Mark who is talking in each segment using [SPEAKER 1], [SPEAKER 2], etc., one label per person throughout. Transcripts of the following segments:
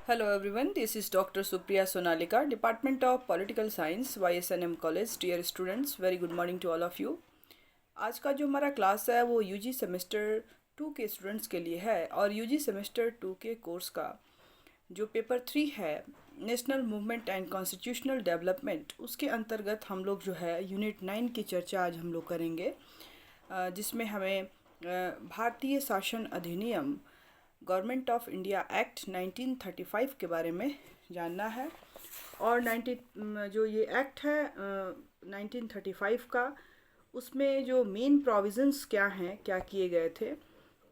[SPEAKER 1] Hello everyone, this is Dr. Supriya Sonalika, Department of Political Science, YSNM College. Dear students, very good morning to all of you. आज का जो हमारा class है वो UG semester 2 के students के लिए है और यूजी सेमेस्टर 2 के कोर्स का जो पेपर 3 है national movement and constitutional development, उसके अंतर्गत हम लोग जो है यूनिट 9 की चर्चा आज हम लोग करेंगे, जिसमें हमें भारतीय शासन अधिनियम गवर्नमेंट ऑफ इंडिया एक्ट 1935 के बारे में जानना है। और जो ये एक्ट है 1935 का, उसमें जो मेन प्रोविज़न्स क्या हैं, क्या किए गए थे,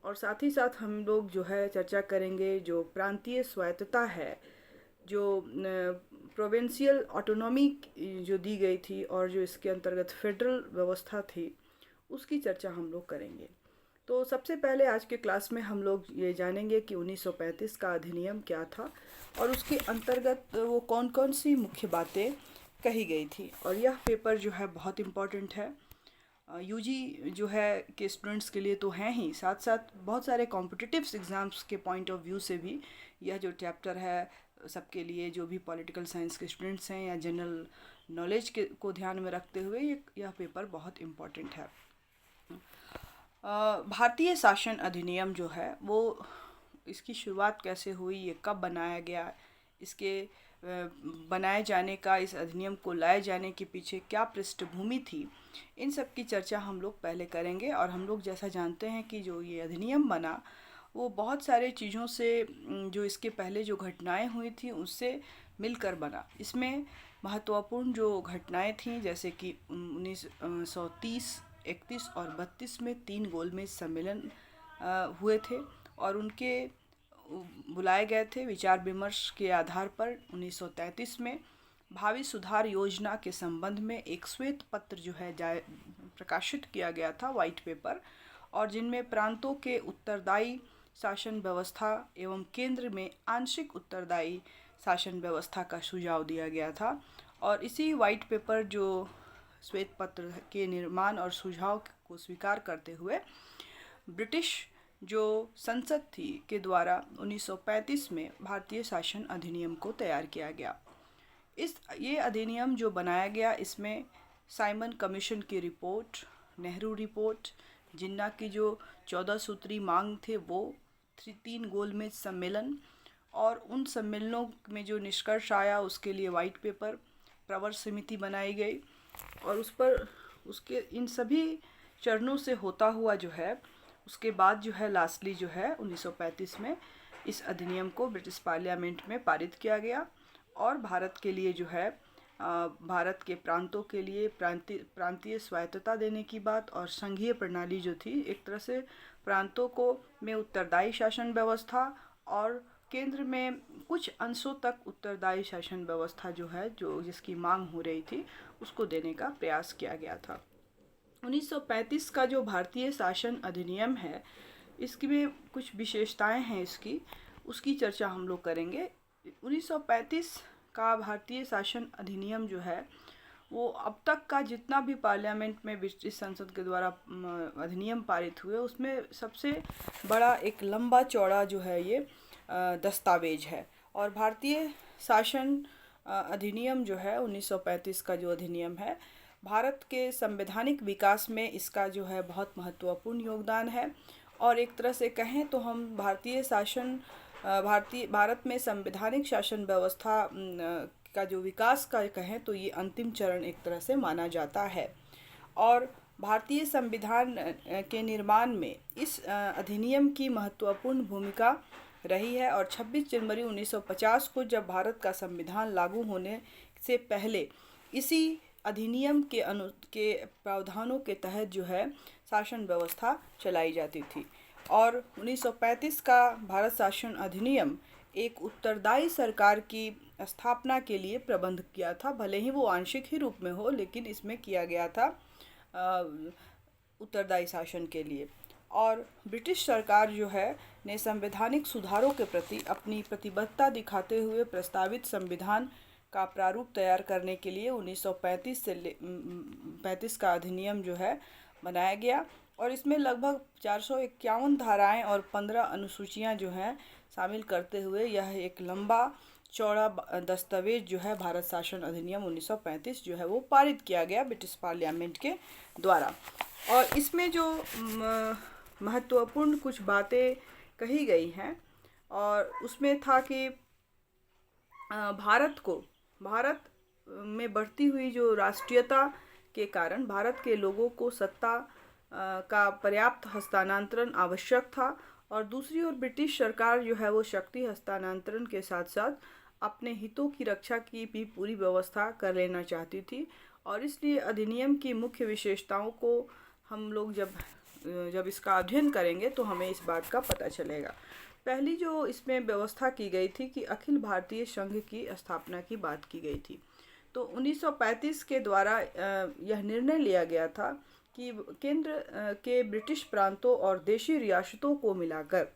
[SPEAKER 1] और साथ ही साथ हम लोग जो है चर्चा करेंगे जो प्रांतीय स्वायत्तता है, जो प्रोविंशियल ऑटोनॉमी जो दी गई थी और जो इसके अंतर्गत फेडरल व्यवस्था थी, उसकी चर्चा हम लोग करेंगे। तो सबसे पहले आज के क्लास में हम लोग ये जानेंगे कि 1935 का अधिनियम क्या था और उसके अंतर्गत वो कौन कौन सी मुख्य बातें कही गई थी। और यह पेपर जो है बहुत इम्पॉर्टेंट है यूजी जो है के स्टूडेंट्स के लिए तो हैं ही, साथ साथ बहुत सारे कॉम्पिटिटिव्स एग्ज़ाम्स के पॉइंट ऑफ व्यू से भी यह जो चैप्टर है सबके लिए, जो भी पॉलिटिकल साइंस के स्टूडेंट्स हैं या जनरल नॉलेज के को ध्यान में रखते हुए यह पेपर बहुत इम्पॉर्टेंट है। भारतीय शासन अधिनियम जो है वो इसकी शुरुआत कैसे हुई, ये कब बनाया गया, इसके बनाए जाने का, इस अधिनियम को लाए जाने के पीछे क्या पृष्ठभूमि थी, इन सब की चर्चा हम लोग पहले करेंगे। और हम लोग जैसा जानते हैं कि जो ये अधिनियम बना वो बहुत सारे चीज़ों से, जो इसके पहले जो घटनाएं हुई थी उससे मिलकर बना। इसमें महत्वपूर्ण जो घटनाएं थीं जैसे कि 1930, 31 और 32 में 3 गोलमेज सम्मेलन हुए थे और उनके बुलाए गए थे विचार विमर्श के आधार पर। 1933 में भावी सुधार योजना के संबंध में एक श्वेत पत्र जो है प्रकाशित किया गया था, वाइट पेपर, और जिनमें प्रांतों के उत्तरदायी शासन व्यवस्था एवं केंद्र में आंशिक उत्तरदायी शासन व्यवस्था का सुझाव दिया गया था। और इसी वाइट पेपर, जो श्वेत पत्र के निर्माण और सुझाव को स्वीकार करते हुए ब्रिटिश जो संसद थी के द्वारा 1935 में भारतीय शासन अधिनियम को तैयार किया गया। ये अधिनियम जो बनाया गया, इसमें साइमन कमीशन की रिपोर्ट, नेहरू रिपोर्ट, जिन्ना की जो 14 सूत्री मांग थे वो, 3 गोलमेज सम्मेलन और उन सम्मेलनों में जो निष्कर्ष आया उसके लिए वाइट पेपर, प्रवर समिति बनाई गई और उस पर उसके इन सभी चरणों से होता हुआ जो है उसके बाद जो है लास्टली जो है 1935 में इस अधिनियम को ब्रिटिश पार्लियामेंट में पारित किया गया। और भारत के लिए जो है भारत के प्रांतों के लिए प्रांतीय स्वायत्तता देने की बात और संघीय प्रणाली जो थी, एक तरह से प्रांतों को में उत्तरदायी शासन व्यवस्था और केंद्र में कुछ अंशों तक उत्तरदायी शासन व्यवस्था जो है, जो जिसकी मांग हो रही थी, उसको देने का प्रयास किया गया था। 1935 का जो भारतीय शासन अधिनियम है, इसकी में कुछ विशेषताएं हैं उसकी चर्चा हम लोग करेंगे। 1935 का भारतीय शासन अधिनियम जो है वो अब तक का जितना भी पार्लियामेंट में ब्रिटिश संसद के द्वारा अधिनियम पारित हुए उसमें सबसे बड़ा एक लंबा चौड़ा जो है ये दस्तावेज है। और भारतीय शासन अधिनियम जो है 1935 का जो अधिनियम है, भारत के संवैधानिक विकास में इसका जो है बहुत महत्वपूर्ण योगदान है। और एक तरह से कहें तो हम भारत में संवैधानिक शासन व्यवस्था का जो विकास का कहें तो ये अंतिम चरण एक तरह से माना जाता है। और भारतीय संविधान के निर्माण में इस अधिनियम की महत्वपूर्ण भूमिका रही है। और 26 जनवरी 1950 को जब भारत का संविधान लागू होने से पहले इसी अधिनियम के प्रावधानों के तहत जो है शासन व्यवस्था चलाई जाती थी। और 1935 का भारत शासन अधिनियम एक उत्तरदायी सरकार की स्थापना के लिए प्रबंध किया था, भले ही वो आंशिक ही रूप में हो, लेकिन इसमें किया गया था उत्तरदायी शासन के लिए। और ब्रिटिश सरकार जो है ने संवैधानिक सुधारों के प्रति अपनी प्रतिबद्धता दिखाते हुए प्रस्तावित संविधान का प्रारूप तैयार करने के लिए 1935 से 35 का अधिनियम जो है बनाया गया। और इसमें लगभग 451 धाराएं और 15 अनुसूचियां जो हैं शामिल करते हुए यह एक लंबा चौड़ा दस्तावेज जो है भारत शासन अधिनियम 1935 जो है वो पारित किया गया ब्रिटिश पार्लियामेंट के द्वारा। और इसमें जो महत्वपूर्ण कुछ बातें कही गई हैं और उसमें था कि भारत में बढ़ती हुई जो राष्ट्रीयता के कारण भारत के लोगों को सत्ता का पर्याप्त हस्तांतरण आवश्यक था और दूसरी ओर ब्रिटिश सरकार जो है वो शक्ति हस्तांतरण के साथ साथ अपने हितों की रक्षा की भी पूरी व्यवस्था कर लेना चाहती थी। और इसलिए अधिनियम की मुख्य विशेषताओं को हम लोग जब इसका अध्ययन करेंगे तो हमें इस बात का पता चलेगा। पहली जो इसमें व्यवस्था की गई थी कि अखिल भारतीय संघ की स्थापना की बात की गई थी। तो 1935 के द्वारा यह निर्णय लिया गया था कि केंद्र के ब्रिटिश प्रांतों और देशी रियासतों को मिलाकर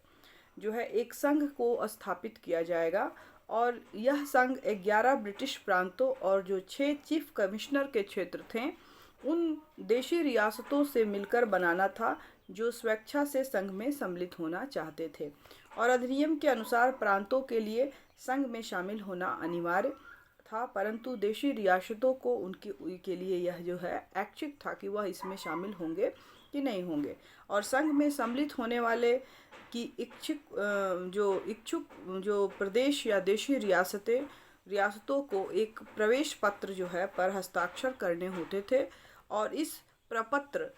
[SPEAKER 1] जो है एक संघ को स्थापित किया जाएगा और यह संघ 11 ब्रिटिश प्रांतों और जो 6 चीफ कमिश्नर के क्षेत्र थे उन देशी रियासतों से मिलकर बनाना था जो स्वेच्छा से संघ में सम्मिलित होना चाहते थे। और अधिनियम के अनुसार प्रांतों के लिए संघ में शामिल होना अनिवार्य था, परंतु देशी रियासतों को उनके लिए यह जो है ऐच्छिक था कि वह इसमें शामिल होंगे कि नहीं होंगे। और संघ में सम्मिलित होने वाले की इच्छुक जो प्रदेश या देशी रियासतों को एक प्रवेश पत्र जो है पर हस्ताक्षर करने होते थे और इस प्रपत्र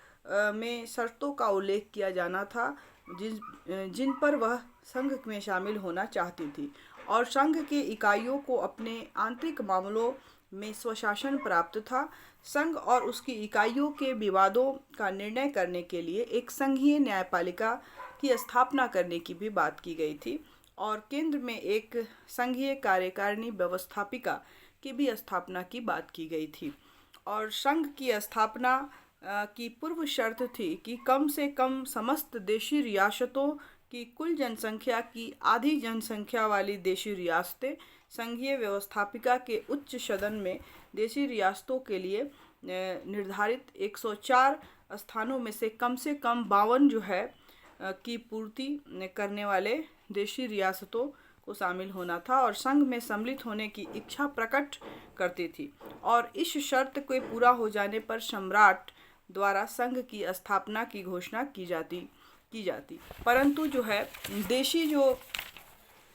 [SPEAKER 1] में शर्तों का उल्लेख किया जाना था जिन पर वह संघ में शामिल होना चाहती थी। और संघ के इकाइयों को अपने आंतरिक मामलों में स्वशासन प्राप्त था। संघ और उसकी इकाइयों के विवादों का निर्णय करने के लिए एक संघीय न्यायपालिका की स्थापना करने की भी बात की गई थी और केंद्र में एक संघीय कार्यकारिणी व्यवस्थापिका की भी स्थापना की बात की गई थी। और संघ की स्थापना की पूर्व शर्त थी कि कम से कम समस्त देशी रियासतों की कुल जनसंख्या की आधी जनसंख्या वाली देशी रियासतें संघीय व्यवस्थापिका के उच्च सदन में देशी रियासतों के लिए निर्धारित 104 स्थानों में से कम 52 जो है की पूर्ति करने वाले देशी रियासतों को शामिल होना था और संघ में सम्मिलित होने की इच्छा प्रकट करती थी। और इस शर्त के पूरा हो जाने पर सम्राट द्वारा संघ की स्थापना की घोषणा की जाती। परंतु जो है देशी जो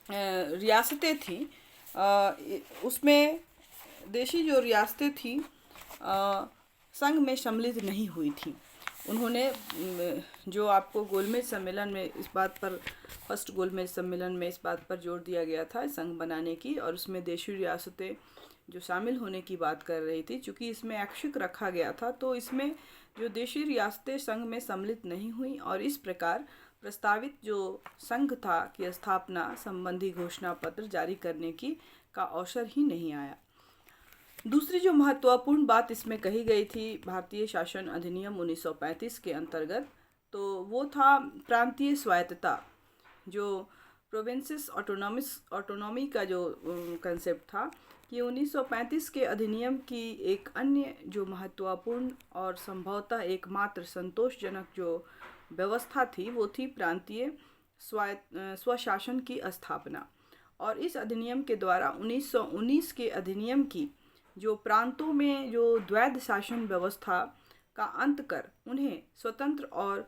[SPEAKER 1] रियासतें थी उसमें देशी जो रियासतें थी संघ में सम्मिलित नहीं हुई थी। उन्होंने जो आपको गोलमेज सम्मेलन में इस बात पर फर्स्ट गोलमेज सम्मेलन में इस बात पर जोर दिया गया था संघ बनाने की और उसमें देशी रियासतें जो शामिल होने की बात कर रही थी। चूँकि इसमें ऐच्छिक रखा गया था तो इसमें जो देशी रियासतें संघ में सम्मिलित नहीं हुई और इस प्रकार प्रस्तावित जो संघ था की स्थापना संबंधी घोषणा पत्र जारी करने का अवसर ही नहीं आया। दूसरी जो महत्वपूर्ण बात इसमें कही गई थी भारतीय शासन अधिनियम 1935 के अंतर्गत तो वो था प्रांतीय स्वायत्तता। जो प्रोविंसेस ऑटोनॉमी का जो कंसेप्ट था कि 1935 के अधिनियम की एक अन्य जो महत्वपूर्ण और संभवतः एकमात्र संतोषजनक जो व्यवस्था थी वो थी प्रांतीय स्वशासन की स्थापना। और इस अधिनियम के द्वारा 1919 के अधिनियम की जो प्रांतों में जो द्वैध शासन व्यवस्था का अंत कर उन्हें स्वतंत्र और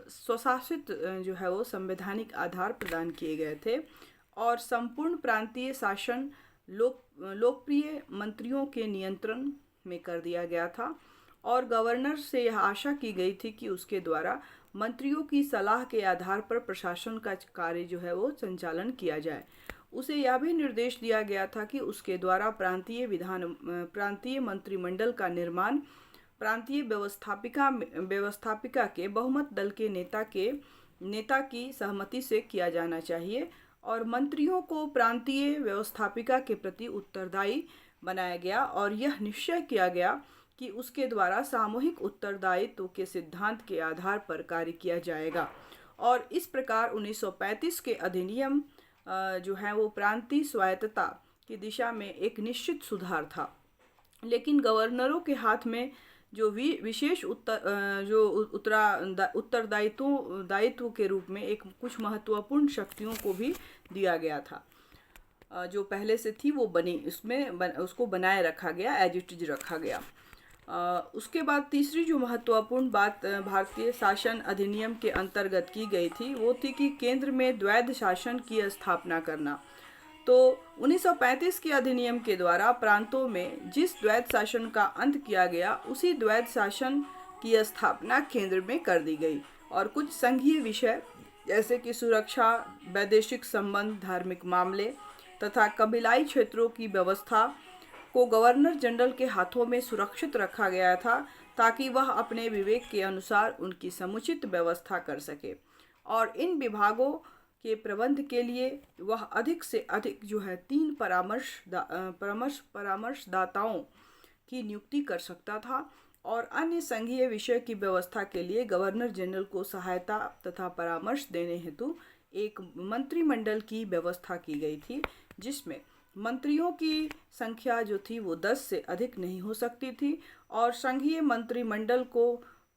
[SPEAKER 1] स्वशासित जो है वो संवैधानिक आधार प्रदान किए गए थे और संपूर्ण प्रांतीय शासन लोकप्रिय मंत्रियों के नियंत्रण में कर दिया गया था। और गवर्नर से यह आशा की गई थी कि उसके द्वारा मंत्रियों की सलाह के आधार पर प्रशासन का कार्य जो है वो संचालन किया जाए। उसे यह भी निर्देश दिया गया था कि उसके द्वारा प्रांतीय मंत्रिमंडल का निर्माण प्रांतीय व्यवस्थापिका के बहुमत दल के नेता की सहमति से किया जाना चाहिए और मंत्रियों को प्रांतीय व्यवस्थापिका के प्रति उत्तरदायी बनाया गया और यह निश्चय किया गया कि उसके द्वारा सामूहिक उत्तरदायित्व के सिद्धांत के आधार पर कार्य किया जाएगा। और इस प्रकार 1935 के अधिनियम जो है वो प्रांतीय स्वायत्तता की दिशा में एक निश्चित सुधार था। लेकिन गवर्नरों के हाथ में जो विशेष उत्तरदायित्व के रूप में एक कुछ महत्वपूर्ण शक्तियों को भी दिया गया था। जो पहले से थी वो उसको बनाए रखा गया, एज इट इज रखा गया। उसके बाद तीसरी जो महत्वपूर्ण बात भारतीय शासन अधिनियम के अंतर्गत की गई थी वो थी कि केंद्र में द्वैध शासन की स्थापना करना। तो 1935 के अधिनियम के द्वारा प्रांतों में जिस द्वैध शासन का अंत किया गया उसी द्वैध शासन की स्थापना केंद्र में कर दी गई और कुछ संघीय विषय जैसे कि सुरक्षा, वैदेशिक संबंध, धार्मिक मामले तथा कबीलाई क्षेत्रों की व्यवस्था को गवर्नर जनरल के हाथों में सुरक्षित रखा गया था ताकि वह अपने विवेक के अनुसार उनकी समुचित व्यवस्था कर सके और इन विभागों के प्रबंध के लिए वह अधिक से अधिक जो है 3 परामर्शदाताओं की नियुक्ति कर सकता था और अन्य संघीय विषय की व्यवस्था के लिए गवर्नर जनरल को सहायता तथा परामर्श देने हेतु एक मंत्रिमंडल की व्यवस्था की गई थी, जिसमें मंत्रियों की संख्या जो थी वो 10 से अधिक नहीं हो सकती थी और संघीय मंत्रिमंडल को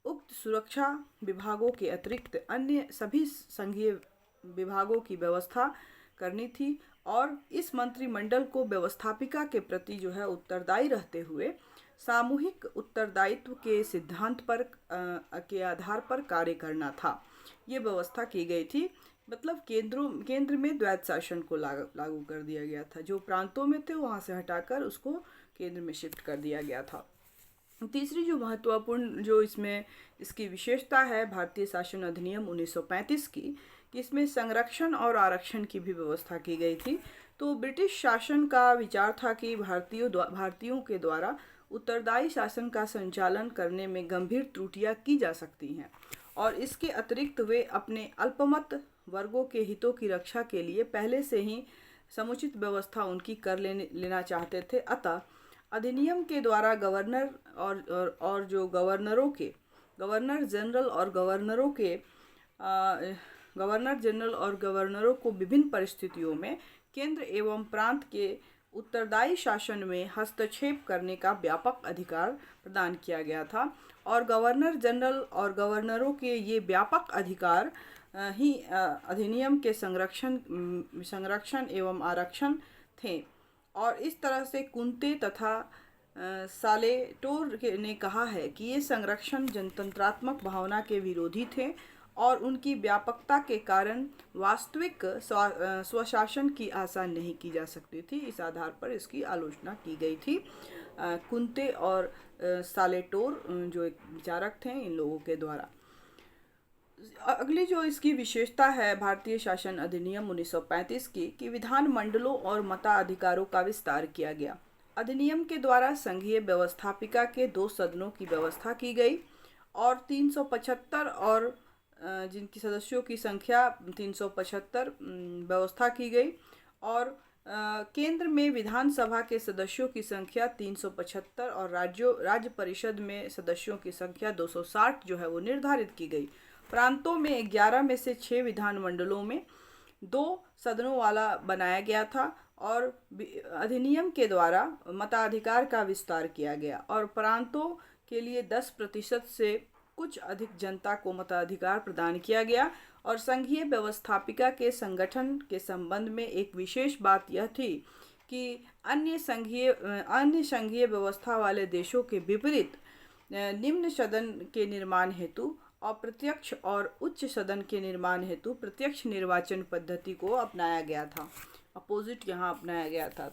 [SPEAKER 1] उक्त सुरक्षा विभागों के अतिरिक्त अन्य सभी संघीय विभागों की व्यवस्था करनी थी और इस मंत्रिमंडल को व्यवस्थापिका के प्रति जो है उत्तरदायी रहते हुए सामूहिक उत्तरदायित्व के सिद्धांत पर के आधार पर कार्य करना था। ये व्यवस्था की गई थी, मतलब केंद्र में द्वैध शासन को लागू कर दिया गया था। जो प्रांतों में थे वहाँ से हटाकर उसको केंद्र में शिफ्ट कर दिया गया था। तीसरी जो महत्वपूर्ण जो इसकी विशेषता है भारतीय शासन अधिनियम 1935 की, कि इसमें संरक्षण और आरक्षण की भी व्यवस्था की गई थी। तो ब्रिटिश शासन का विचार था कि भारतीयों के द्वारा उत्तरदायी शासन का संचालन करने में गंभीर त्रुटियां की जा सकती हैं और इसके अतिरिक्त वे अपने अल्पमत वर्गों के हितों की रक्षा के लिए पहले से ही समुचित व्यवस्था उनकी कर लेना चाहते थे। अतः अधिनियम के द्वारा गवर्नर और जो गवर्नर जनरल और गवर्नरों को विभिन्न परिस्थितियों में केंद्र एवं प्रांत के उत्तरदायी शासन में हस्तक्षेप करने का व्यापक अधिकार प्रदान किया गया था और गवर्नर जनरल और गवर्नरों के ये व्यापक अधिकार ही अधिनियम के संरक्षण एवं आरक्षण थे। और इस तरह से कुंते तथा सालेटोर ने कहा है कि ये संरक्षण जनतंत्रात्मक भावना के विरोधी थे और उनकी व्यापकता के कारण वास्तविक स्वशासन की आशा नहीं की जा सकती थी। इस आधार पर इसकी आलोचना की गई थी। कुंते और सालेटोर जो एक विचारक थे, इन लोगों के द्वारा। अगली जो इसकी विशेषता है भारतीय शासन अधिनियम 1935 की, कि विधान मंडलों और मताधिकारों का विस्तार किया गया। अधिनियम के द्वारा संघीय व्यवस्थापिका के 2 सदनों की व्यवस्था की गई और 375 और जिनकी सदस्यों की संख्या 375 व्यवस्था की गई और केंद्र में विधानसभा के सदस्यों की संख्या 375 और राज्य परिषद में सदस्यों की संख्या 260 जो है वो निर्धारित की गई। प्रांतों में 11 में से 6 विधानमंडलों में 2 सदनों वाला बनाया गया था और अधिनियम के द्वारा मताधिकार का विस्तार किया गया और प्रांतों के लिए 10% से कुछ अधिक जनता को मताधिकार प्रदान किया गया। और संघीय व्यवस्थापिका के संगठन के संबंध में एक विशेष बात यह थी कि अन्य संघीय व्यवस्था वाले देशों के विपरीत निम्न सदन के निर्माण हेतु अप्रत्यक्ष और उच्च सदन के निर्माण हेतु प्रत्यक्ष निर्वाचन पद्धति को अपनाया गया था। अपोजिट यहाँ अपनाया गया था।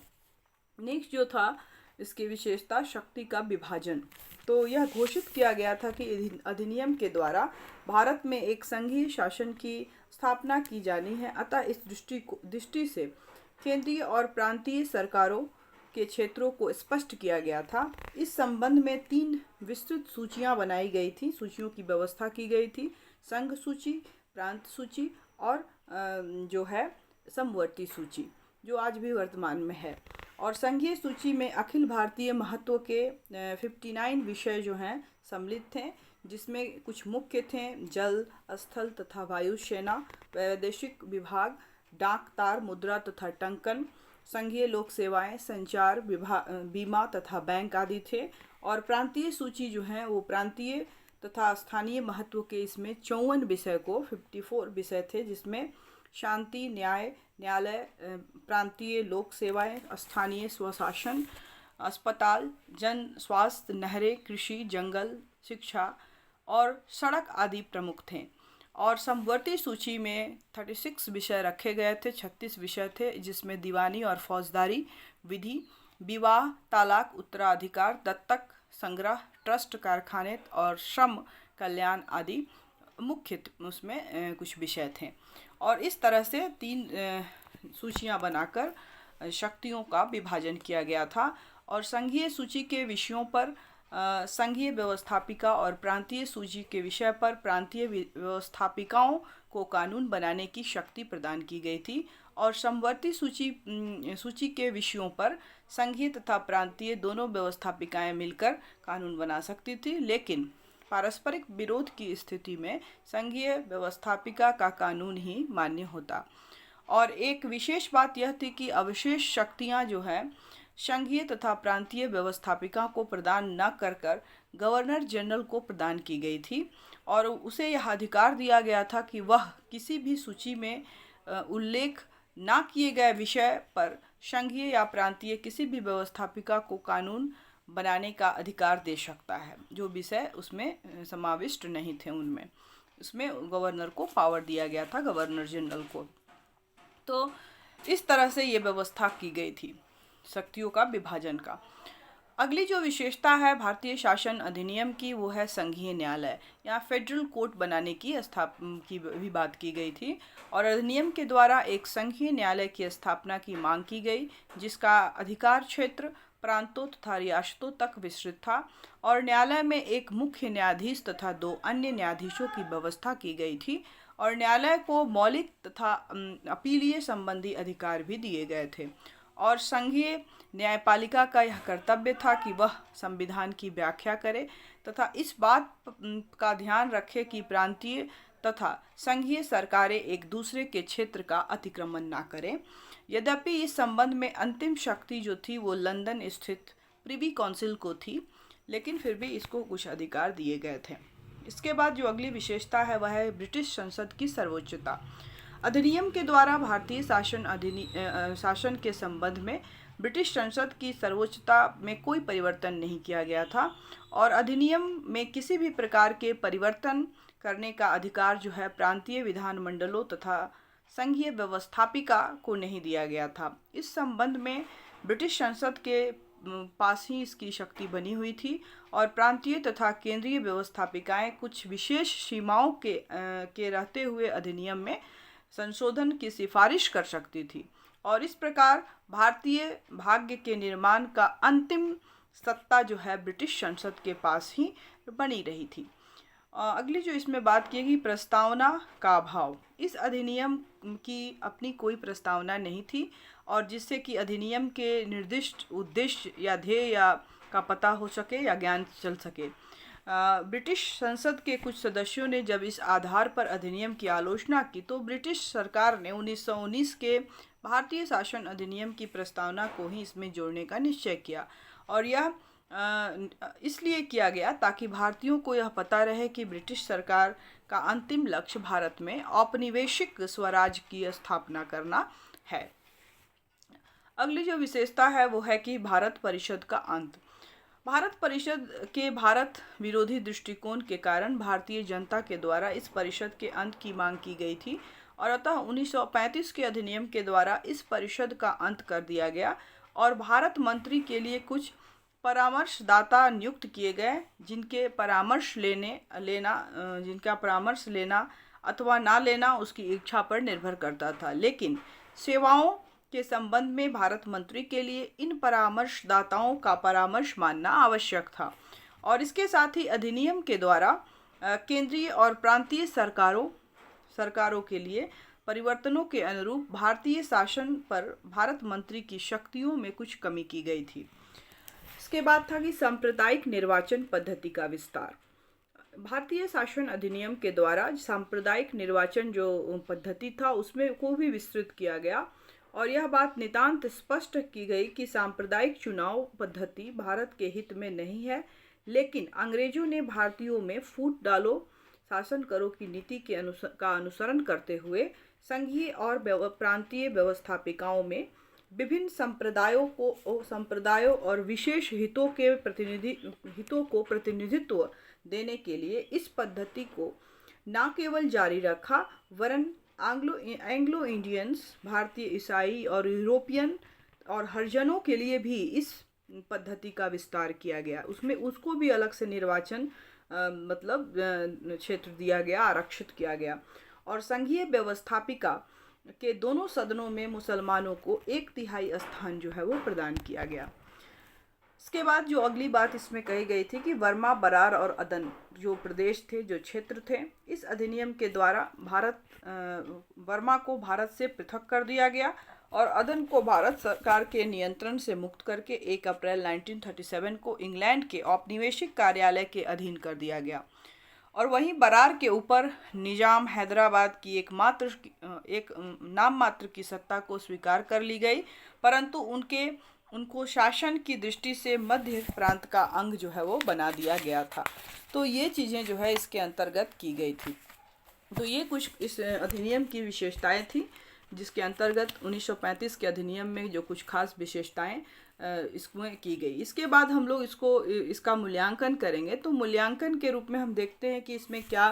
[SPEAKER 1] नेक्स्ट जो था इसकी विशेषता, शक्ति का विभाजन। तो यह घोषित किया गया था कि अधिनियम के द्वारा भारत में एक संघीय शासन की स्थापना की जानी है। अतः इस दृष्टि से केंद्रीय और प्रांतीय सरकारों के क्षेत्रों को स्पष्ट किया गया था। इस संबंध में 3 विस्तृत सूचियां बनाई गई थी, सूचियों की व्यवस्था की गई थी। संघ सूची, प्रांत सूची और जो है समवर्ती सूची, जो आज भी वर्तमान में है। और संघीय सूची में अखिल भारतीय महत्व के 59 विषय जो हैं सम्मिलित थे, जिसमें कुछ मुख्य थे: जल, स्थल तथा वायु सेना, वैदेशिक विभाग, डाक तार, मुद्रा तथा टंकन, संघीय लोक सेवाएं, संचार, बीमा तथा बैंक आदि थे। और प्रांतीय सूची जो है वो प्रांतीय तथा स्थानीय महत्व के इसमें 54 विषय को 54 विषय थे, जिसमें शांति, न्याय, न्यायालय, प्रांतीय लोक सेवाएं, स्थानीय स्वशासन, अस्पताल, जन स्वास्थ्य, नहरें, कृषि, जंगल, शिक्षा और सड़क आदि प्रमुख थे। और समवर्ती सूची में 36 विषय रखे गए थे, 36 विषय थे, जिसमें दीवानी और फौजदारी विधि, विवाह, तलाक, उत्तराधिकार, दत्तक, संग्रह, ट्रस्ट, कारखाने और श्रम कल्याण आदि मुख्य उसमें कुछ विषय थे। और इस तरह से 3 सूचियां बनाकर शक्तियों का विभाजन किया गया था। और संघीय सूची के विषयों पर संघीय व्यवस्थापिका और प्रांतीय सूची के विषय पर प्रांतीय व्यवस्थापिकाओं को कानून बनाने की शक्ति प्रदान की गई थी। और समवर्ती सूची के विषयों पर संघीय तथा प्रांतीय दोनों व्यवस्थापिकाएं मिलकर कानून बना सकती थी, लेकिन पारस्परिक विरोध की स्थिति में संघीय व्यवस्थापिका का कानून ही मान्य होता। और एक विशेष बात यह थी कि अवशेष शक्तियां जो है संघीय तथा प्रांतीय व्यवस्थापिका को प्रदान न कर गवर्नर जनरल को प्रदान की गई थी। और उसे यह अधिकार दिया गया था कि वह किसी भी सूची में उल्लेख न किए गए विषय पर संघीय या प्रांतीय किसी भी व्यवस्थापिका को कानून बनाने का अधिकार दे सकता है। जो विषय उसमें समाविष्ट नहीं थे उनमें, उसमें गवर्नर को पावर दिया गया था, गवर्नर जनरल को। तो इस तरह से ये व्यवस्था की गई थी शक्तियों का विभाजन का। अगली जो विशेषता है भारतीय शासन अधिनियम की, वो है संघीय न्यायालय। यहाँ फेडरल कोर्ट बनाने की की भी बात की गई थी। और अधिनियम के द्वारा एक संघीय न्यायालय की स्थापना की मांग की गई, जिसका अधिकार क्षेत्र प्रांतों तथा रियासतों तक विस्तृत था। और न्यायालय में एक मुख्य न्यायाधीश तथा 2 अन्य न्यायाधीशों की व्यवस्था की गई थी। और न्यायालय को मौलिक तथा अपीलीय संबंधी अधिकार भी दिए गए थे। और संघीय न्यायपालिका का यह कर्तव्य था कि वह संविधान की व्याख्या करे तथा इस बात का ध्यान रखे कि प्रांतीय तथा संघीय सरकारें एक दूसरे के क्षेत्र का अतिक्रमण ना करें। यद्यपि इस संबंध में अंतिम शक्ति जो थी वो लंदन स्थित प्रिवी काउंसिल को थी, लेकिन फिर भी इसको कुछ अधिकार दिए गए थे। इसके बाद जो अगली विशेषता है वह है ब्रिटिश संसद की सर्वोच्चता। अधिनियम के द्वारा भारतीय शासन के संबंध में ब्रिटिश संसद की सर्वोच्चता में कोई परिवर्तन नहीं किया गया था। और अधिनियम में किसी भी प्रकार के परिवर्तन करने का अधिकार जो है प्रांतीय विधानमंडलों तथा संघीय व्यवस्थापिका को नहीं दिया गया था। इस संबंध में ब्रिटिश संसद के पास ही इसकी शक्ति बनी हुई थी। और प्रांतीय तथा केंद्रीय व्यवस्थापिकाएं कुछ विशेष सीमाओं के रहते हुए अधिनियम में संशोधन की सिफारिश कर सकती थी। और इस प्रकार भारतीय भाग्य के निर्माण का अंतिम सत्ता जो है ब्रिटिश संसद के पास ही बनी रही थी। अगली जो इसमें बात की गई प्रस्तावना का अभाव। इस अधिनियम की अपनी कोई प्रस्तावना नहीं थी, और जिससे कि अधिनियम के निर्दिष्ट उद्देश्य या ध्येय का पता हो सके या ज्ञान चल सके। ब्रिटिश संसद के कुछ सदस्यों ने जब इस आधार पर अधिनियम की आलोचना की तो ब्रिटिश सरकार ने 1919 के भारतीय शासन अधिनियम की प्रस्तावना को ही इसमें जोड़ने का निश्चय किया। और यह इसलिए किया गया ताकि भारतीयों को यह पता रहे कि ब्रिटिश सरकार का अंतिम लक्ष्य भारत में औपनिवेशिक स्वराज की स्थापना करना है। अगली जो विशेषता है वो है कि भारत परिषद का अंत। भारत परिषद के भारत विरोधी दृष्टिकोण के कारण भारतीय जनता के द्वारा इस परिषद के अंत की मांग की गई थी। और अतः 1935 के अधिनियम के द्वारा इस परिषद का अंत कर दिया गया। और भारत मंत्री के लिए कुछ परामर्शदाता नियुक्त किए गए, जिनका परामर्श लेना अथवा ना लेना उसकी इच्छा पर निर्भर करता था। लेकिन सेवाओं के संबंध में भारत मंत्री के लिए इन परामर्शदाताओं का परामर्श मानना आवश्यक था। और इसके साथ ही अधिनियम के द्वारा केंद्रीय और प्रांतीय सरकारों के लिए परिवर्तनों के अनुरूप भारतीय शासन पर भारत मंत्री की शक्तियों में कुछ कमी की गई थी। इसके बाद था कि सांप्रदायिक निर्वाचन पद्धति का विस्तार। भारतीय शासन अधिनियम के द्वारा सांप्रदायिक निर्वाचन जो पद्धति था उसमें को भी विस्तृत किया गया। और यह बात नितांत स्पष्ट की गई कि सांप्रदायिक चुनाव पद्धति भारत के हित में नहीं है, लेकिन अंग्रेजों ने भारतीयों में फूट डालो शासन करो की नीति का अनुसरण करते हुए संघीय और प्रांतीय व्यवस्थापिकाओं में विभिन्न संप्रदायों और विशेष हितों को प्रतिनिधित्व देने के लिए इस पद्धति को न केवल जारी रखा, वरन एंग्लो इंडियंस, भारतीय, ईसाई और यूरोपियन और हरिजनों के लिए भी इस पद्धति का विस्तार किया गया। उसमें उसको भी अलग से निर्वाचन क्षेत्र दिया गया, आरक्षित किया गया। और संघीय व्यवस्थापिका के दोनों सदनों में मुसलमानों को 1/3 स्थान जो है वो प्रदान किया गया। इसके बाद जो अगली बात इसमें कही गई थी कि वर्मा, बरार और अदन जो प्रदेश थे, जो क्षेत्र थे, इस अधिनियम के द्वारा वर्मा को भारत से पृथक कर दिया गया और अदन को भारत सरकार के नियंत्रण से मुक्त करके 1 अप्रैल 1937 को इंग्लैंड के औपनिवेशिक कार्यालय के अधीन कर दिया गया। और वहीं बरार के ऊपर निजाम हैदराबाद की एक नाम मात्र की सत्ता को स्वीकार कर ली गई, परंतु उनको शासन की दृष्टि से मध्य प्रांत का अंग जो है वो बना दिया गया था। तो ये चीज़ें जो है इसके अंतर्गत की गई थी। तो ये कुछ इस अधिनियम की विशेषताएं थी, जिसके अंतर्गत 1935 के अधिनियम में जो कुछ खास विशेषताएं इसमें की गई। इसके बाद हम लोग इसका मूल्यांकन करेंगे। तो मूल्यांकन के रूप में हम देखते हैं कि इसमें क्या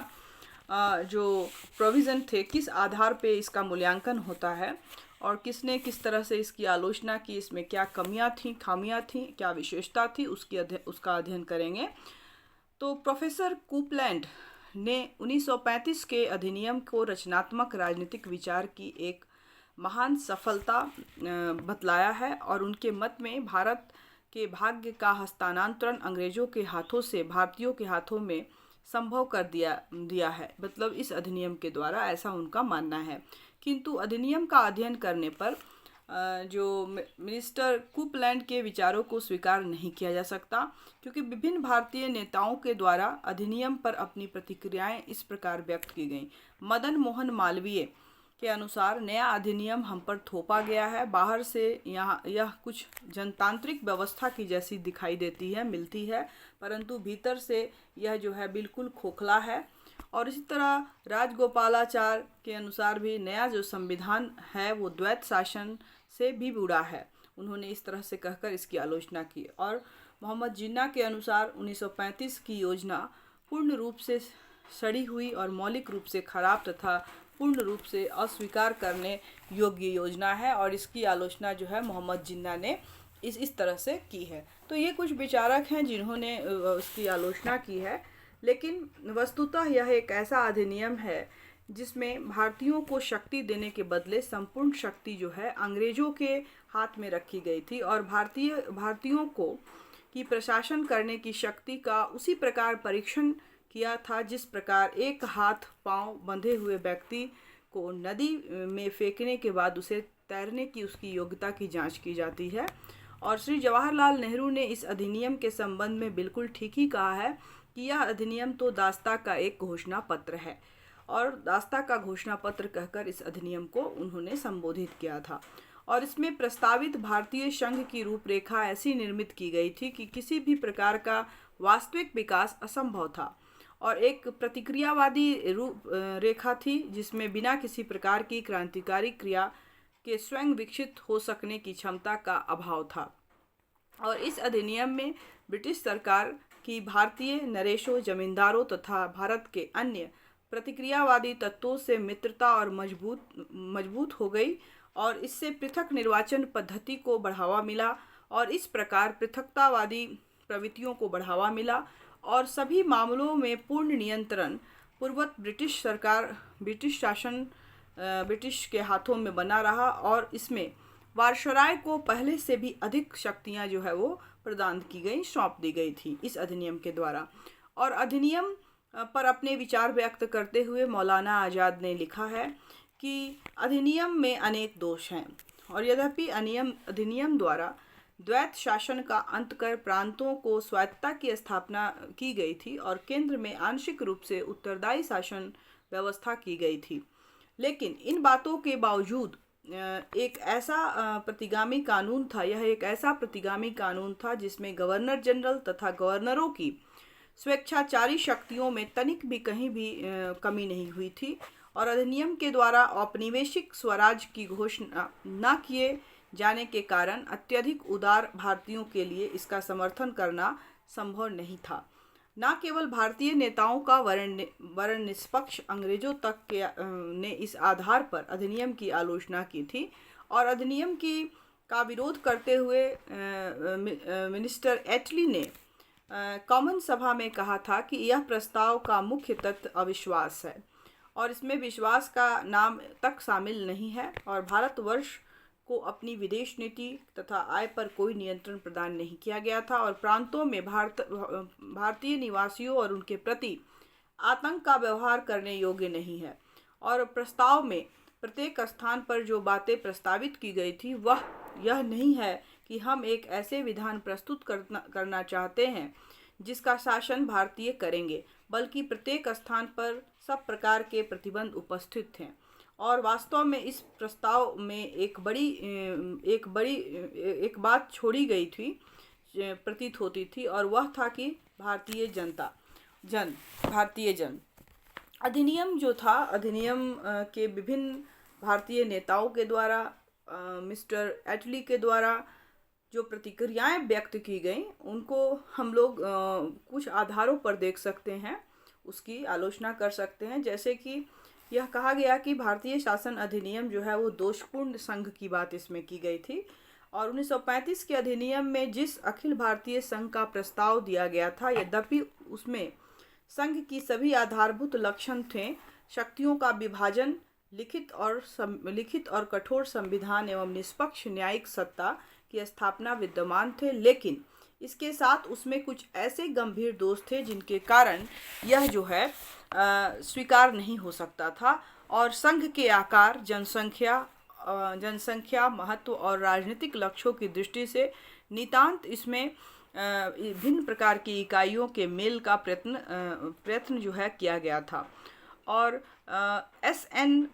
[SPEAKER 1] जो प्रोविज़न थे, किस आधार पे इसका मूल्यांकन होता है और किसने किस तरह से इसकी आलोचना की, इसमें क्या कमियां थी, खामियां थी, क्या विशेषता थी, उसका अध्ययन करेंगे। तो प्रोफेसर कूपलैंड ने 1935 के अधिनियम को रचनात्मक राजनीतिक विचार की एक महान सफलता बतलाया है और उनके मत में भारत के भाग्य का हस्तांतरण अंग्रेजों के हाथों से भारतीयों के हाथों में संभव कर दिया है। मतलब इस अधिनियम के द्वारा ऐसा उनका मानना है। किंतु अधिनियम का अध्ययन करने पर जो मिनिस्टर कूपलैंड के विचारों को स्वीकार नहीं किया जा सकता, क्योंकि विभिन्न भारतीय नेताओं के द्वारा अधिनियम पर अपनी प्रतिक्रियाएं इस प्रकार व्यक्त की गईं। मदन मोहन मालवीय के अनुसार नया अधिनियम हम पर थोपा गया है, बाहर से यह कुछ जनतांत्रिक व्यवस्था की जैसी दिखाई देती है, मिलती है, परंतु भीतर से यह जो है बिल्कुल खोखला है। और इसी तरह राजगोपालाचार के अनुसार भी नया जो संविधान है वो द्वैत शासन से भी जुड़ा है। उन्होंने इस तरह से कहकर इसकी आलोचना की। और मोहम्मद जिन्ना के अनुसार 1935 की योजना पूर्ण रूप से सड़ी हुई और मौलिक रूप से खराब तथा पूर्ण रूप से अस्वीकार करने योग्य योजना है, और इसकी आलोचना जो है मोहम्मद जिन्ना ने इस तरह से की है। तो ये कुछ विचारक हैं जिन्होंने उसकी आलोचना की है, लेकिन वस्तुतः यह एक ऐसा अधिनियम है जिसमें भारतीयों को शक्ति देने के बदले संपूर्ण शक्ति जो है अंग्रेजों के हाथ में रखी गई थी और भारतीयों को की प्रशासन करने की शक्ति का उसी प्रकार परीक्षण किया था जिस प्रकार एक हाथ पांव बंधे हुए व्यक्ति को नदी में फेंकने के बाद उसे तैरने की उसकी योग्यता की जांच की जाती है। और श्री जवाहरलाल नेहरू ने इस अधिनियम के संबंध में बिल्कुल ठीक ही कहा है कि यह अधिनियम तो दास्ता का एक घोषणा पत्र है, और दास्ता का घोषणा पत्र कहकर इस अधिनियम को उन्होंने संबोधित किया था। और इसमें प्रस्तावित भारतीय संघ की रूपरेखा ऐसी निर्मित की गई थी कि किसी भी प्रकार का वास्तविक विकास असंभव था, और एक प्रतिक्रियावादी रूप रेखा थी जिसमें बिना किसी प्रकार की क्रांतिकारी क्रिया के स्वयं विकसित हो सकने की क्षमता का अभाव था। और इस अधिनियम में ब्रिटिश सरकार की भारतीय नरेशों, जमींदारों तथा भारत के अन्य प्रतिक्रियावादी तत्वों से मित्रता और मजबूत हो गई, और इससे पृथक निर्वाचन पद्धति को बढ़ावा मिला, और इस प्रकार पृथकतावादी प्रवृत्तियों को बढ़ावा मिला, और सभी मामलों में पूर्ण नियंत्रण पूर्वत ब्रिटिश शासन ब्रिटिश के हाथों में बना रहा, और इसमें वायसराय को पहले से भी अधिक शक्तियां जो है वो प्रदान की गई, सौंप दी गई थी इस अधिनियम के द्वारा। और अधिनियम पर अपने विचार व्यक्त करते हुए मौलाना आज़ाद ने लिखा है कि अधिनियम में अनेक दोष हैं, और यद्यपि अधिनियम द्वारा द्वैत शासन का अंत कर प्रांतों को स्वायत्तता की स्थापना की गई थी और केंद्र में आंशिक रूप से उत्तरदायी शासन व्यवस्था की गई थी, लेकिन इन बातों के बावजूद एक ऐसा प्रतिगामी कानून था, यह एक ऐसा प्रतिगामी कानून था जिसमें गवर्नर जनरल तथा गवर्नरों की स्वेच्छाचारी शक्तियों में तनिक भी कहीं भी कमी नहीं हुई थी, और अधिनियम के द्वारा औपनिवेशिक स्वराज की घोषणा न किए जाने के कारण अत्यधिक उदार भारतीयों के लिए इसका समर्थन करना संभव नहीं था। न केवल भारतीय नेताओं का वरण निष्पक्ष अंग्रेजों तक के ने इस आधार पर अधिनियम की आलोचना की थी, और अधिनियम का विरोध करते हुए मिनिस्टर एटली ने कॉमन सभा में कहा था कि यह प्रस्ताव का मुख्य तत्व अविश्वास है और इसमें विश्वास का नाम तक शामिल नहीं है, और भारतवर्ष को अपनी विदेश नीति तथा आय पर कोई नियंत्रण प्रदान नहीं किया गया था, और प्रांतों में भारतीय निवासियों और उनके प्रति आतंक का व्यवहार करने योग्य नहीं है। और प्रस्ताव में प्रत्येक स्थान पर जो बातें प्रस्तावित की गई थी वह यह नहीं है कि हम एक ऐसे विधान प्रस्तुत करना चाहते हैं जिसका शासन भारतीय करेंगे, बल्कि प्रत्येक स्थान पर सब प्रकार के प्रतिबंध उपस्थित हैं। और वास्तव में इस प्रस्ताव में एक बात छोड़ी गई थी, प्रतीत होती थी, और वह था कि भारतीय जन अधिनियम जो था, अधिनियम के विभिन्न भारतीय नेताओं के द्वारा, मिस्टर एटली के द्वारा जो प्रतिक्रियाएं व्यक्त की गई, उनको हम लोग कुछ आधारों पर देख सकते हैं, उसकी आलोचना कर सकते हैं। जैसे कि यह कहा गया कि भारतीय शासन अधिनियम जो है वो दोषपूर्ण संघ की बात इसमें की गई थी, और 1935 के अधिनियम में जिस अखिल भारतीय संघ का प्रस्ताव दिया गया था, यद्यपि उसमें संघ की सभी आधारभूत लक्षण थे, शक्तियों का विभाजन, लिखित और कठोर संविधान एवं निष्पक्ष न्यायिक सत्ता की स्थापना विद्यमान थे, लेकिन इसके साथ उसमें कुछ ऐसे गंभीर दोष थे जिनके कारण यह जो है स्वीकार नहीं हो सकता था, और संघ के आकार, जनसंख्या महत्व और राजनीतिक लक्ष्यों की दृष्टि से नितांत इसमें भिन्न प्रकार की इकाइयों के मेल का प्रयत्न जो है किया गया था। और एस.एन.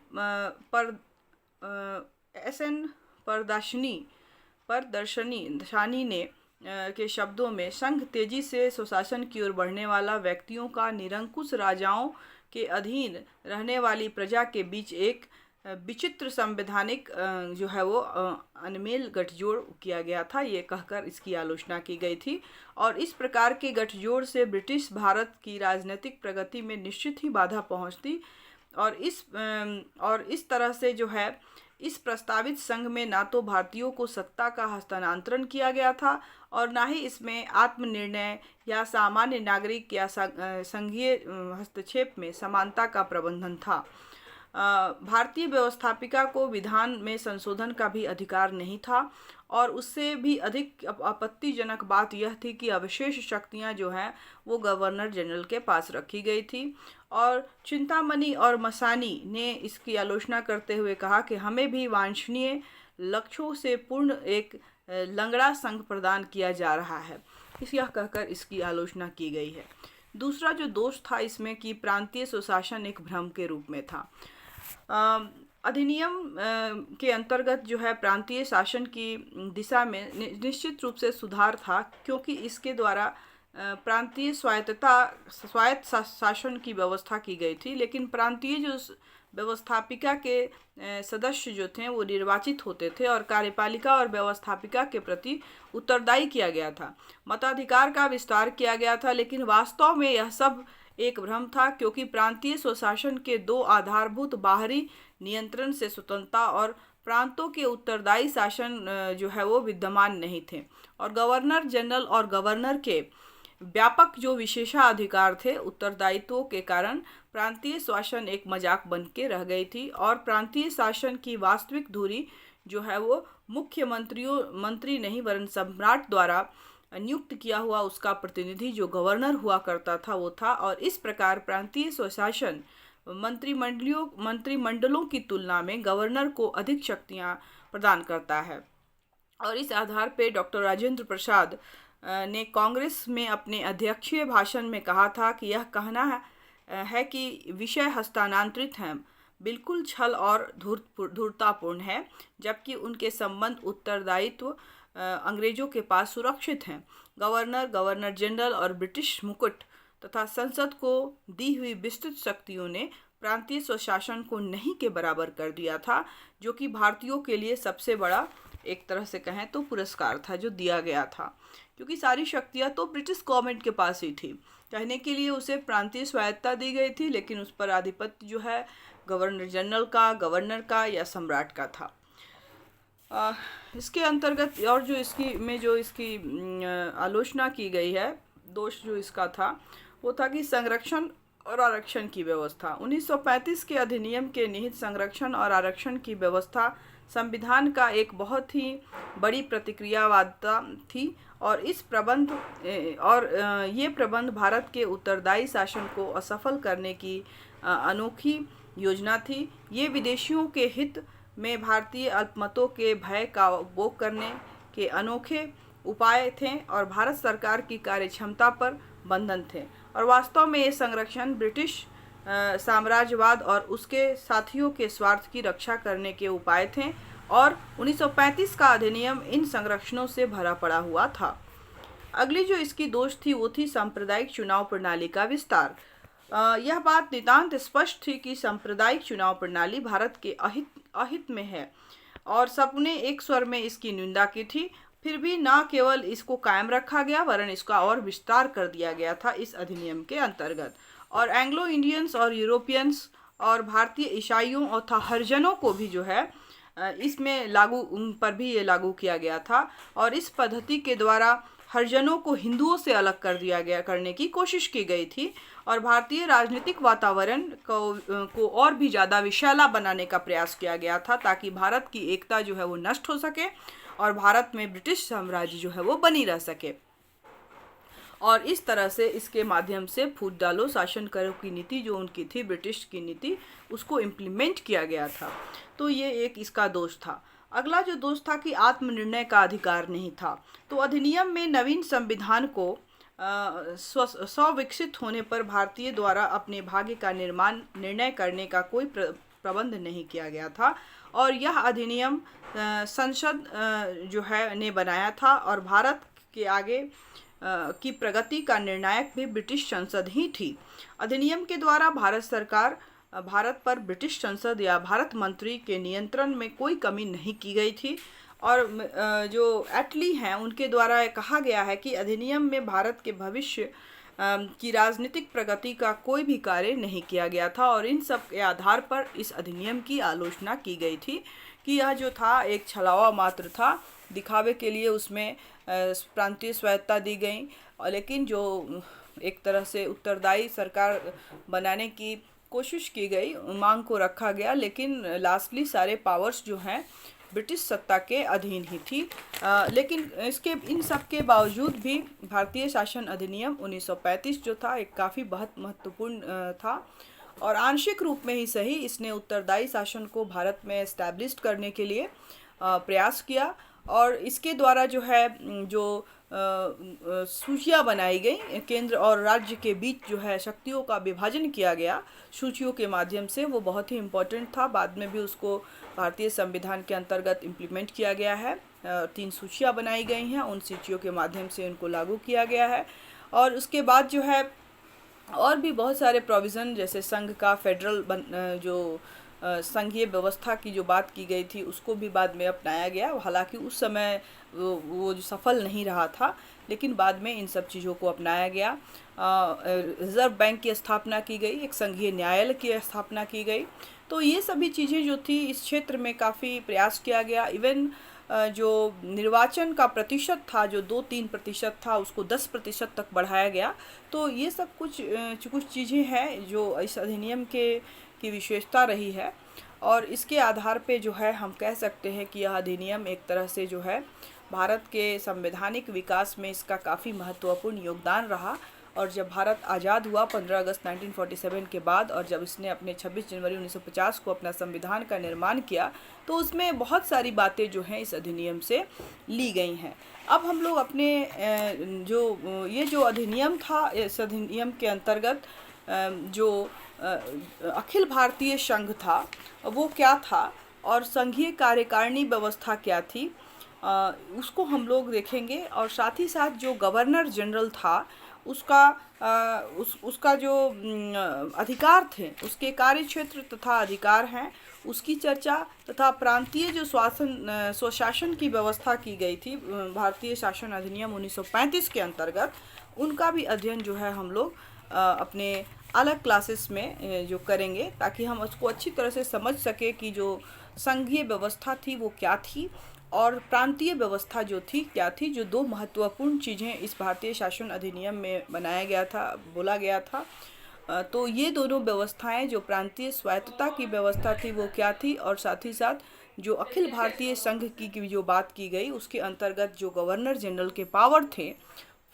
[SPEAKER 1] परदर्शनी ने के शब्दों में, संघ तेजी से सुशासन की ओर बढ़ने वाला, व्यक्तियों का निरंकुश राजाओं के अधीन रहने वाली प्रजा के बीच एक विचित्र संवैधानिक जो है वो अनमेल गठजोड़ किया गया था, ये कहकर इसकी आलोचना की गई थी। और इस प्रकार के गठजोड़ से ब्रिटिश भारत की राजनीतिक प्रगति में निश्चित ही बाधा पहुंचती, और इस तरह से जो है इस प्रस्तावित संघ में ना तो भारतीयों को सत्ता का हस्तांतरण किया गया था, और ना ही इसमें आत्मनिर्णय या सामान्य नागरिक या संघीय हस्तक्षेप में समानता का प्रबंधन था। भारतीय व्यवस्थापिका को विधान में संशोधन का भी अधिकार नहीं था, और उससे भी अधिक आपत्तिजनक बात यह थी कि अवशेष शक्तियां जो हैं वो गवर्नर जनरल के पास रखी गई थी। और चिंतामणि और मसानी ने इसकी आलोचना करते हुए कहा कि हमें भी वांछनीय लक्ष्यों से पूर्ण एक लंगड़ा संघ प्रदान किया जा रहा है, यह कहकर इसकी आलोचना की गई है। दूसरा जो दोष था इसमें कि प्रांतीय स्वशासन एक भ्रम के रूप में था। अधिनियम के अंतर्गत जो है प्रांतीय शासन की दिशा में निश्चित रूप से सुधार था, क्योंकि इसके द्वारा प्रांतीय स्वायत्त शासन की व्यवस्था की गई थी, लेकिन प्रांतीय जो व्यवस्थापिका के सदस्य जो थे वो निर्वाचित होते थे, और कार्यपालिका और व्यवस्थापिका के प्रति उत्तरदायी किया गया था। मताधिकार का विस्तार किया गया था, लेकिन वास्तव में यह सब एक भ्रम था, क्योंकि प्रांतीय स्वशासन के दो आधारभूत बाहरी नियंत्रण से स्वतंत्रता और प्रांतों के उत्तरदायी शासन जो है वो विद्यमान नहीं थे, और गवर्नर जनरल और गवर्नर के व्यापक जो विशेषाधिकार थे उत्तरदायित्वों के कारण प्रांतीय शासन एक मजाक बन के रह गई थी, और प्रांतीय शासन की वास्तविक धुरी जो है वो मंत्री नहीं वरन सम्राट द्वारा नियुक्त किया हुआ उसका प्रतिनिधि जो गवर्नर हुआ करता था वो था। और इस प्रकार प्रांतीय स्वशासन मंत्रिमंडलों की तुलना में गवर्नर को अधिक शक्तियां प्रदान करता है। और इस आधार पर डॉक्टर राजेंद्र प्रसाद ने कांग्रेस में अपने अध्यक्षीय भाषण में कहा था कि यह कहना है कि विषय हस्तांतरित हैं, बिल्कुल छल और धूर्ततापूर्ण है, जबकि उनके संबंध उत्तरदायित्व अंग्रेजों के पास सुरक्षित हैं। गवर्नर, गवर्नर जनरल और ब्रिटिश मुकुट तथा संसद को दी हुई विस्तृत शक्तियों ने प्रांतीय स्वशासन को नहीं के बराबर कर दिया था, जो कि भारतीयों के लिए सबसे बड़ा, एक तरह से कहें तो, पुरस्कार था जो दिया गया था, क्योंकि सारी शक्तियां तो ब्रिटिश गवर्नमेंट के पास ही थी। कहने के लिए उसे प्रांतीय स्वायत्तता दी गई थी, लेकिन उस पर आधिपत्य जो है गवर्नर जनरल का, गवर्नर का या सम्राट का था। इसके अंतर्गत और जो इसकी आलोचना की गई है, दोष जो इसका था वो था कि संरक्षण और आरक्षण की व्यवस्था। 1935 के अधिनियम के निहित संरक्षण और आरक्षण की व्यवस्था संविधान का एक बहुत ही बड़ी प्रतिक्रियावादिता थी, और ये प्रबंध भारत के उत्तरदायी शासन को असफल करने की अनोखी योजना थी। ये विदेशियों के हित में भारतीय अल्पमतों के भय का उपभोग करने के अनोखे उपाय थे और भारत सरकार की कार्यक्षमता पर बंधन थे, और वास्तव में ये संरक्षण ब्रिटिश साम्राज्यवाद और उसके साथियों के स्वार्थ की रक्षा करने के उपाय थे, और 1935 का अधिनियम इन संरक्षणों से भरा पड़ा हुआ था। अगली जो इसकी दोष थी वो थी सांप्रदायिक चुनाव प्रणाली का विस्तार। यह बात नितांत स्पष्ट थी कि सांप्रदायिक चुनाव प्रणाली भारत के अहित में है, और सबने एक स्वर में इसकी निंदा की थी। फिर भी न केवल इसको कायम रखा गया, वरन इसका और विस्तार कर दिया गया था इस अधिनियम के अंतर्गत, और एंग्लो इंडियंस और यूरोपियंस और भारतीय ईसाइयों और हरिजनों को भी जो है इसमें उन पर भी ये लागू किया गया था, और इस पद्धति के द्वारा हरिजनों को हिंदुओं से अलग कर दिया गया, करने की कोशिश की गई थी, और भारतीय राजनीतिक वातावरण को और भी ज़्यादा विषैला बनाने का प्रयास किया गया था, ताकि भारत की एकता जो है वो नष्ट हो सके और भारत में ब्रिटिश साम्राज्य जो है वो बनी रह सके। और इस तरह से इसके माध्यम से फूट डालो शासन करो की नीति जो उनकी थी, ब्रिटिश की नीति, उसको इम्प्लीमेंट किया गया था। तो ये एक इसका दोष था। अगला जो दोष था कि आत्मनिर्णय का अधिकार नहीं था। तो अधिनियम में नवीन संविधान को स्वविकसित होने पर भारतीय द्वारा अपने भाग्य का निर्णय करने का कोई प्रबंध नहीं किया गया था, और यह अधिनियम संसद जो है ने बनाया था, और भारत के आगे की प्रगति का निर्णायक भी ब्रिटिश संसद ही थी। अधिनियम के द्वारा भारत सरकार भारत पर ब्रिटिश संसद या भारत मंत्री के नियंत्रण में कोई कमी नहीं की गई थी, और जो एटली हैं उनके द्वारा कहा गया है कि अधिनियम में भारत के भविष्य की राजनीतिक प्रगति का कोई भी कार्य नहीं किया गया था, और इन सब के आधार पर इस अधिनियम की आलोचना की गई थी कि यह जो था एक छलावा मात्र था, दिखावे के लिए उसमें प्रांतीय स्वायत्तता दी गई, और लेकिन जो एक तरह से उत्तरदायी सरकार बनाने की कोशिश की गई, मांग को रखा गया, लेकिन लास्टली सारे पावर्स जो हैं ब्रिटिश सत्ता के अधीन ही थी। लेकिन इन सब के बावजूद भी भारतीय शासन अधिनियम 1935 जो था एक काफ़ी बहुत महत्वपूर्ण था, और आंशिक रूप में ही सही इसने उत्तरदायी शासन को भारत में एस्टैब्लिश करने के लिए प्रयास किया, और इसके द्वारा जो है जो सूचियाँ बनाई गई केंद्र और राज्य के बीच जो है शक्तियों का विभाजन किया गया सूचियों के माध्यम से, वो बहुत ही इम्पोर्टेंट था। बाद में भी उसको भारतीय संविधान के अंतर्गत इम्प्लीमेंट किया गया है। 3 सूचियाँ बनाई गई हैं, उन सूचियों के माध्यम से उनको लागू किया गया है, और उसके बाद जो है और भी बहुत सारे प्रोविज़न, जैसे संघ का फेडरल जो संघीय व्यवस्था की जो बात की गई थी उसको भी बाद में अपनाया गया। हालांकि उस समय वो जो सफल नहीं रहा था, लेकिन बाद में इन सब चीज़ों को अपनाया गया। रिज़र्व बैंक की स्थापना की गई, एक संघीय न्यायालय की स्थापना की गई। तो ये सभी चीज़ें जो थी इस क्षेत्र में काफ़ी प्रयास किया गया। इवन जो निर्वाचन का प्रतिशत था जो 2-3% था उसको 10% तक बढ़ाया गया। तो ये सब कुछ चीज़ें हैं जो इस अधिनियम की विशेषता रही है, और इसके आधार पे जो है हम कह सकते हैं कि यह अधिनियम एक तरह से जो है भारत के संवैधानिक विकास में इसका काफ़ी महत्वपूर्ण योगदान रहा। और जब भारत आज़ाद हुआ 15 अगस्त 1947 के बाद, और जब इसने अपने 26 जनवरी 1950 को अपना संविधान का निर्माण किया, तो उसमें बहुत सारी बातें जो हैं इस अधिनियम से ली गई हैं। अब हम लोग अपने जो अधिनियम था, इस अधिनियम के अंतर्गत जो अखिल भारतीय संघ था वो क्या था और संघीय कार्यकारिणी व्यवस्था क्या थी, उसको हम लोग देखेंगे। और साथ ही साथ जो गवर्नर जनरल था उसका उसका जो अधिकार थे, उसके कार्य क्षेत्र तथा अधिकार हैं, उसकी चर्चा, तथा प्रांतीय जो स्वशासन की व्यवस्था की गई थी भारतीय शासन अधिनियम 1935 के अंतर्गत, उनका भी अध्ययन जो है हम लोग अपने अलग क्लासेस में जो करेंगे, ताकि हम उसको अच्छी तरह से समझ सके कि जो संघीय व्यवस्था थी वो क्या थी और प्रांतीय व्यवस्था जो थी क्या थी। जो दो महत्वपूर्ण चीज़ें इस भारतीय शासन अधिनियम में बनाया गया था, बोला गया था, तो ये दोनों व्यवस्थाएं, जो प्रांतीय स्वायत्तता की व्यवस्था थी वो क्या थी, और साथ ही साथ जो अखिल भारतीय संघ की जो बात की गई उसके अंतर्गत जो गवर्नर जनरल के पावर थे,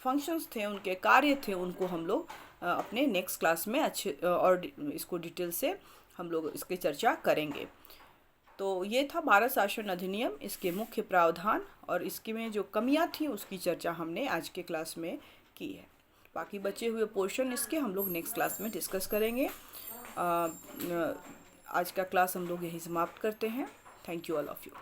[SPEAKER 1] फंक्शंस थे, उनके कार्य थे, उनको हम लोग अपने नेक्स्ट क्लास में अच्छे और इसको डिटेल से हम लोग इसकी चर्चा करेंगे। तो ये था भारत शासन अधिनियम, इसके मुख्य प्रावधान और इसके में जो कमियां थी उसकी चर्चा हमने आज के क्लास में की है। बाकी बचे हुए पोर्शन इसके हम लोग नेक्स्ट क्लास में डिस्कस करेंगे। आज का क्लास हम लोग यहीं समाप्त करते हैं। Thank you all of you.